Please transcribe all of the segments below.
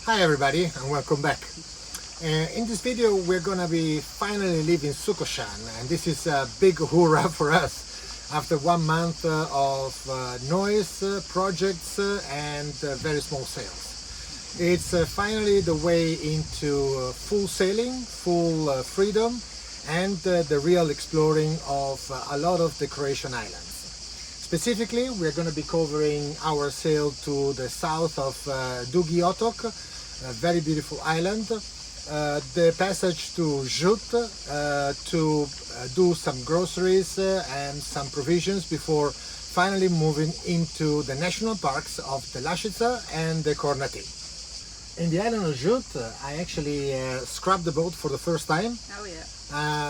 Hi everybody and welcome back. In this video we're gonna be finally leaving Sukošan, and this is a big hoorah for us after 1 month of noise, projects and very small sails. It's finally the way into full sailing, full freedom and the real exploring of a lot of the Croatian islands. Specifically, we're going to be covering our sail to the south of Dugi Otok, a very beautiful island, the passage to Žut to do some groceries and some provisions before finally moving into the national parks of Telašćica and the Kornati. In the island of Žut, I actually scrubbed the boat for the first time. Oh yeah.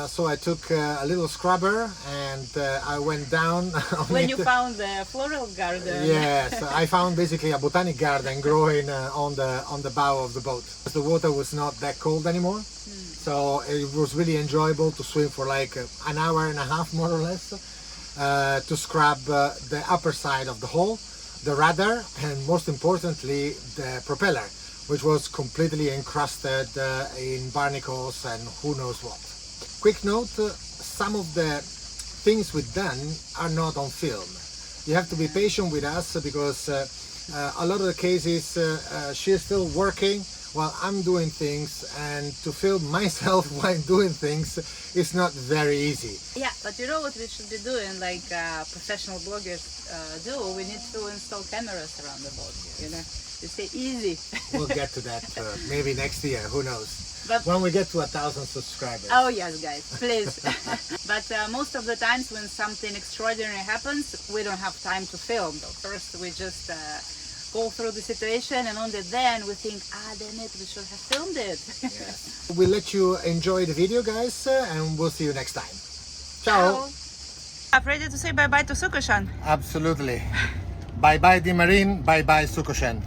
So I took a little scrubber and I went down on When it. you found the floral garden. Yes, I found basically a botanic garden growing on the bow of the boat. The water was not that cold anymore, so it was really enjoyable to swim for like an hour and a half more or less to scrub the upper side of the hull, the rudder, and most importantly the propeller, which was completely encrusted in barnacles and who knows what. Quick note, some of the things we've done are not on film. You have to be patient with us because a lot of the cases she's still working while I'm doing things, and to film myself while doing things is not very easy. Yeah, but you know what we should be doing, like professional bloggers do? We need to install cameras around the boat, you know? It's easy. We'll get to that maybe next year, who knows? But when we get to 1,000 subscribers. Oh yes, guys, please. But most of the times when something extraordinary happens, we don't have time to film. First we just go through the situation, and only then we think, damn it, we should have filmed it. Yes. We'll let you enjoy the video, guys, and we'll see you next time. Ciao! I'm ready to say bye-bye to Sukošan. Absolutely. Bye-bye the marine, bye-bye Sukošan.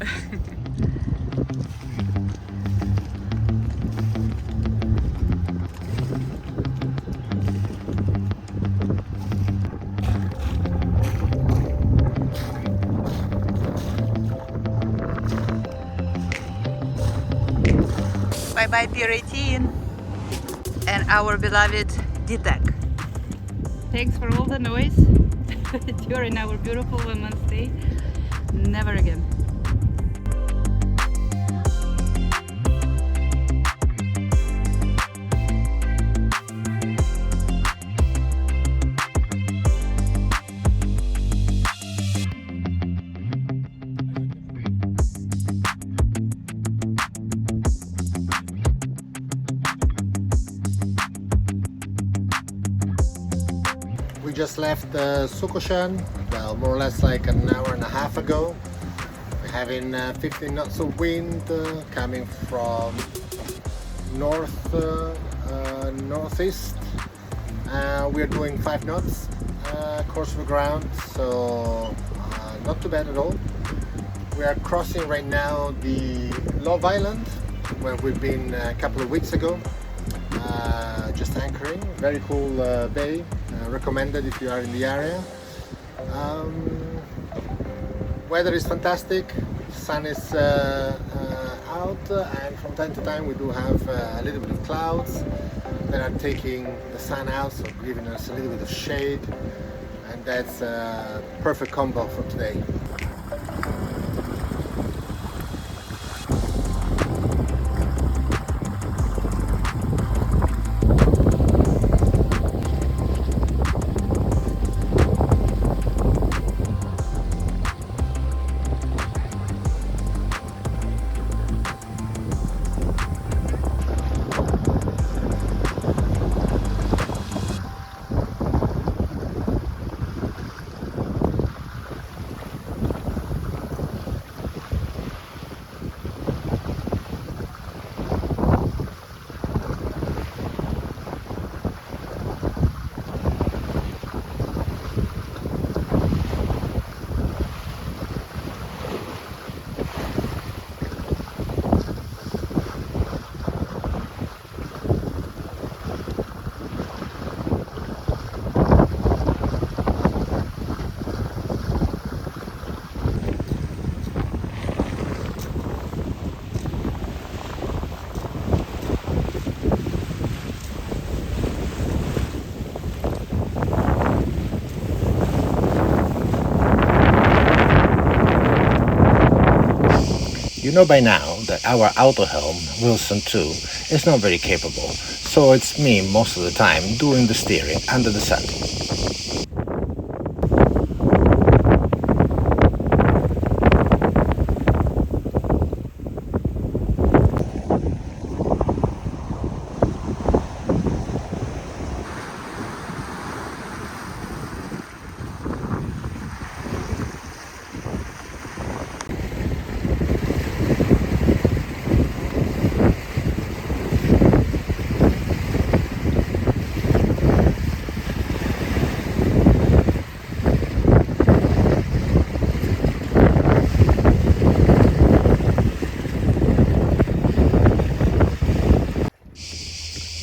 Bye-bye Pier 18 and our beloved D-Deck. Thanks for all the noise during our beautiful 1 month stay. Never again. We just left Sukošan, well, more or less like an hour and a half ago. We're having 15 knots of wind coming from northeast. We're doing 5 knots course for ground, so not too bad at all. We are crossing right now the Love Island, where we've been a couple of weeks ago. Just anchoring, very cool bay, recommended if you are in the area. Weather is fantastic, sun is out, and from time to time we do have a little bit of clouds that are taking the sun out, so giving us a little bit of shade, and that's a perfect combo for today. You know by now that our auto helm, Wilson 2, is not very capable, so it's me most of the time doing the steering under the sun.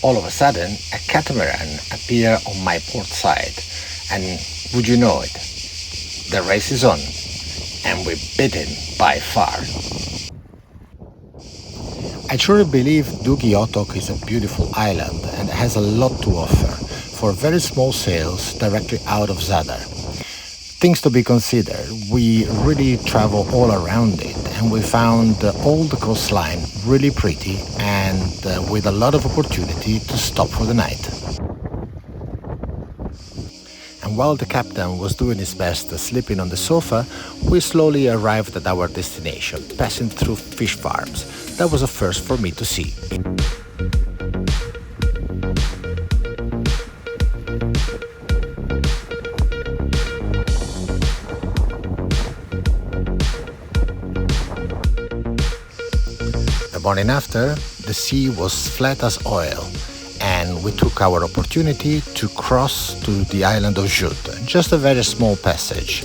All of a sudden, a catamaran appeared on my port side, and would you know it, the race is on, and we beat him by far. I truly believe Dugi Otok is a beautiful island and has a lot to offer for very small sails directly out of Zadar. Things to be considered, we really travel all around it, and we found all the coastline really pretty and with a lot of opportunity to stop for the night. And while the captain was doing his best sleeping on the sofa, we slowly arrived at our destination, passing through fish farms. That was a first for me to see. The morning after, the sea was flat as oil, and we took our opportunity to cross to the island of Jute, just a very small passage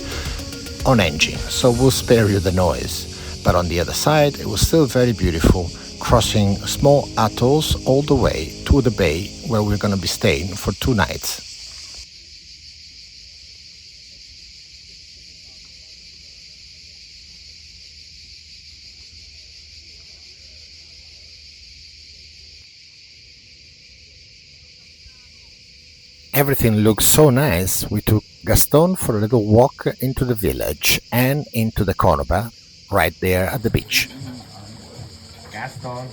on engine, so we'll spare you the noise. But on the other side, it was still very beautiful, crossing small atolls all the way to the bay where we're going to be staying for 2 nights. Everything looked so nice, we took Gaston for a little walk into the village and into the Konoba, right there at the beach. Gaston.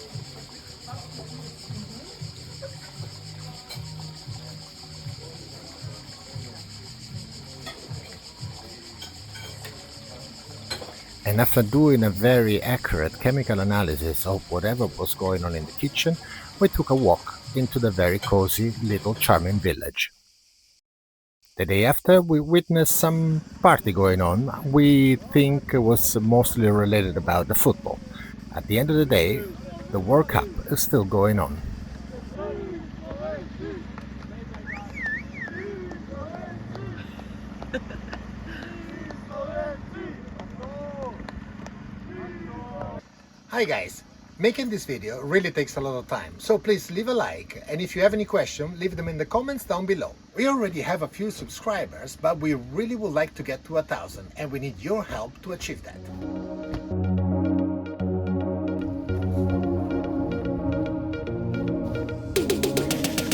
And after doing a very accurate chemical analysis of whatever was going on in the kitchen, we took a walk into the very cozy little charming village. The day after, we witnessed some party going on. We think it was mostly related about the football. At the end of the day, the World Cup is still going on. Hi guys! Making this video really takes a lot of time, so please leave a like, and if you have any questions, leave them in the comments down below. We already have a few subscribers, but we really would like to get to 1,000, and we need your help to achieve that.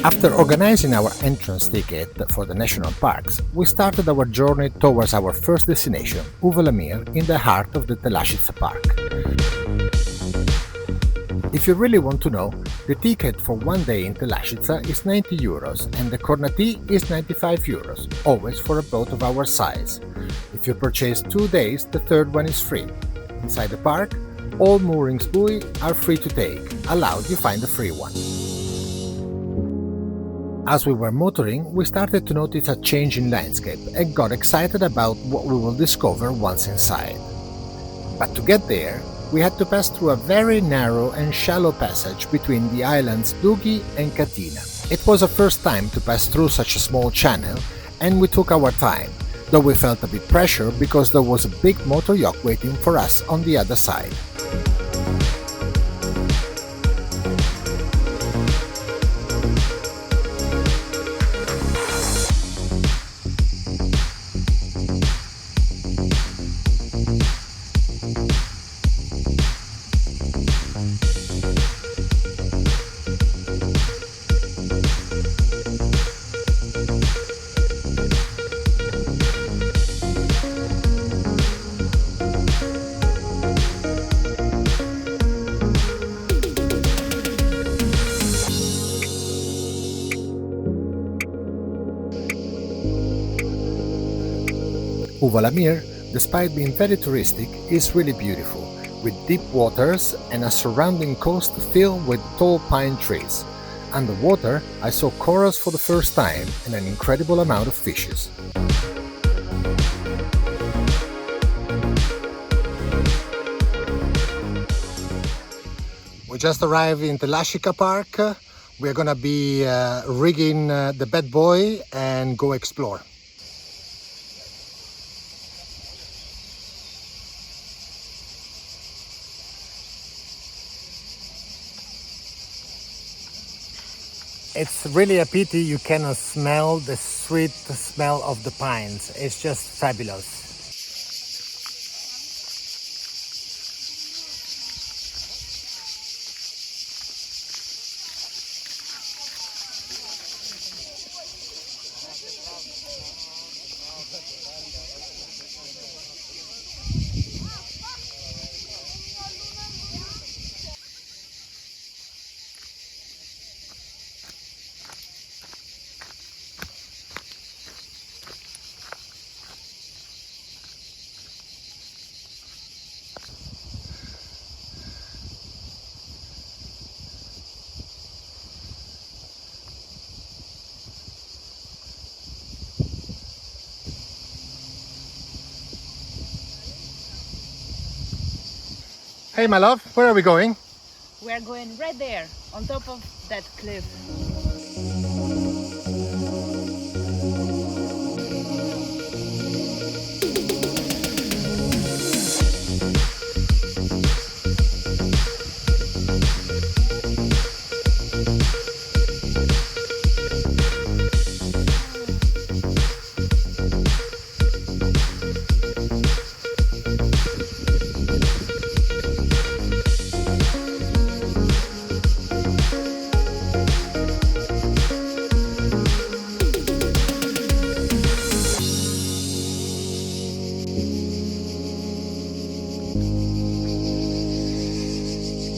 After organizing our entrance ticket for the national parks, we started our journey towards our first destination, Uvala Mir, in the heart of the Telašćica Park. If you really want to know, the ticket for one day in Telašćica is 90 euros and the Kornati is 95 euros, always for a boat of our size. If you purchase 2 days, the third one is free. Inside the park, all moorings buoy are free to take, allowed you find a free one. As we were motoring, we started to notice a change in landscape and got excited about what we will discover once inside. But to get there, we had to pass through a very narrow and shallow passage between the islands Dugi and Katina. It was a first time to pass through such a small channel, and we took our time, though we felt a bit pressure because there was a big motor yacht waiting for us on the other side. Uvala Mir, despite being very touristic, is really beautiful, with deep waters and a surrounding coast filled with tall pine trees. Underwater, I saw corals for the first time and an incredible amount of fishes. We just arrived in Telascica Park. We're gonna be rigging the bad boy and go explore. It's really a pity you cannot smell the sweet smell of the pines. It's just fabulous. Hey my love, where are we going? We are going right there, on top of that cliff.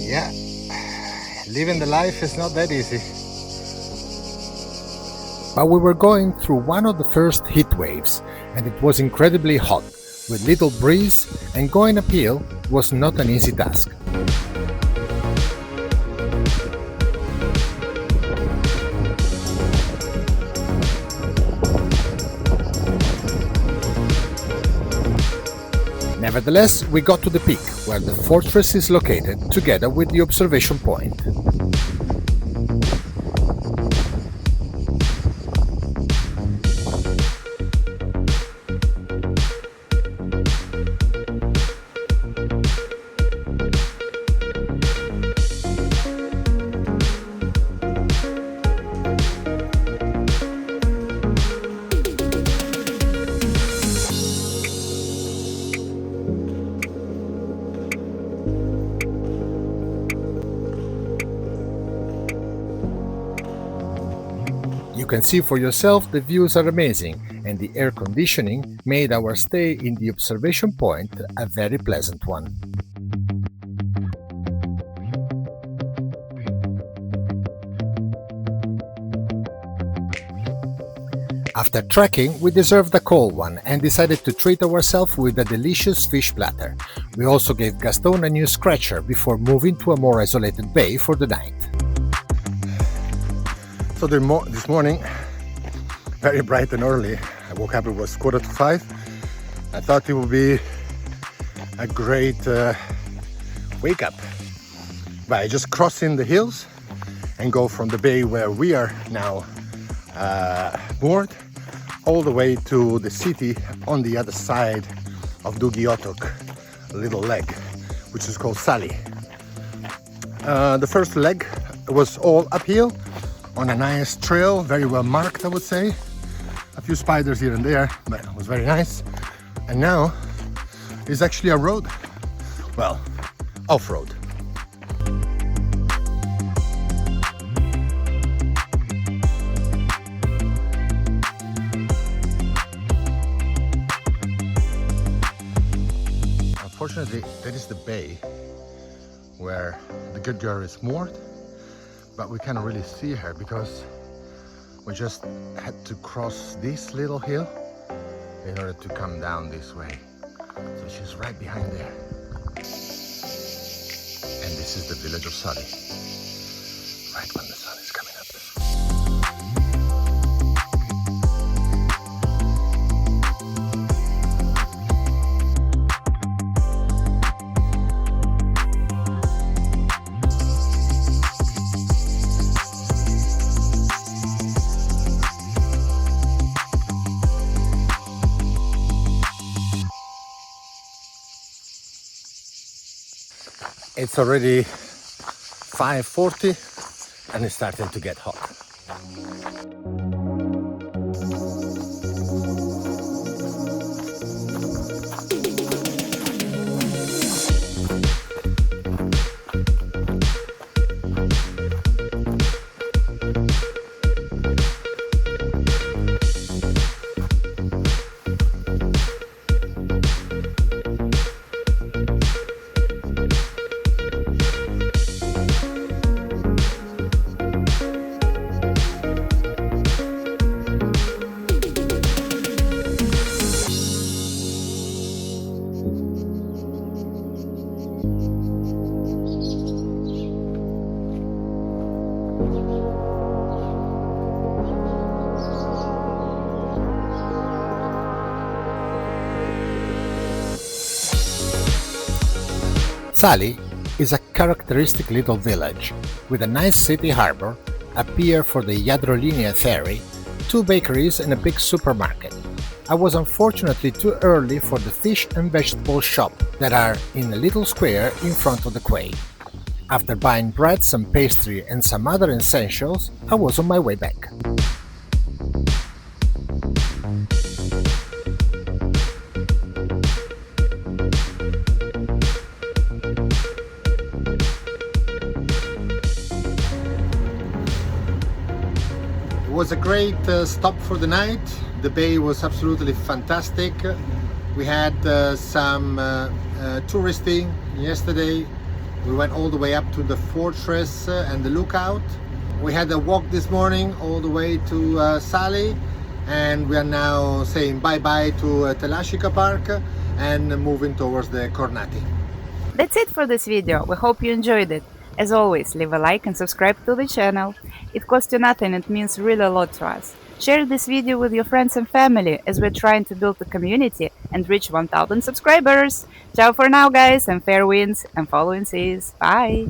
Yeah, living the life is not that easy. But we were going through one of the first heat waves, and it was incredibly hot, with little breeze, and going uphill was not an easy task. Nevertheless, we got to the peak, where the fortress is located, together with the observation point. You can see for yourself the views are amazing, and the air conditioning made our stay in the observation point a very pleasant one. After trekking, we deserved a cold one and decided to treat ourselves with a delicious fish platter. We also gave Gaston a new scratcher before moving to a more isolated bay for the night. So this morning, very bright and early, I woke up, it was 4:45. I thought it would be a great wake up by just crossing the hills and go from the bay where we are now moored all the way to the city on the other side of Dugi Otok, a little leg, which is called Sali. The first leg was all uphill on a nice trail, very well marked, I would say. A few spiders here and there, but it was very nice. And now it's actually a road, well, off-road. Unfortunately, that is the bay where the good girl is moored, but we cannot really see her because we just had to cross this little hill in order to come down this way. So she's right behind there. And this is the village of Sali, right when the sun is coming up. It's already 5:40 and it's starting to get hot. Sali is a characteristic little village with a nice city harbor, a pier for the Jadrolinija ferry, 2 bakeries and a big supermarket. I was unfortunately too early for the fish and vegetable shop that are in a little square in front of the quay. After buying bread, some pastry and some other essentials, I was on my way back. It was a great stop for the night. The bay was absolutely fantastic. We had some touristing yesterday. We went all the way up to the fortress and the lookout. We had a walk this morning all the way to Sali, and we are now saying bye-bye to Telascica Park and moving towards the Kornati. That's it for this video. We hope you enjoyed it. As always, leave a like and subscribe to the channel. It costs you nothing, it means really a lot to us. Share this video with your friends and family as we're trying to build a community and reach 1000 subscribers. Ciao for now guys, and fair winds and following seas. Bye!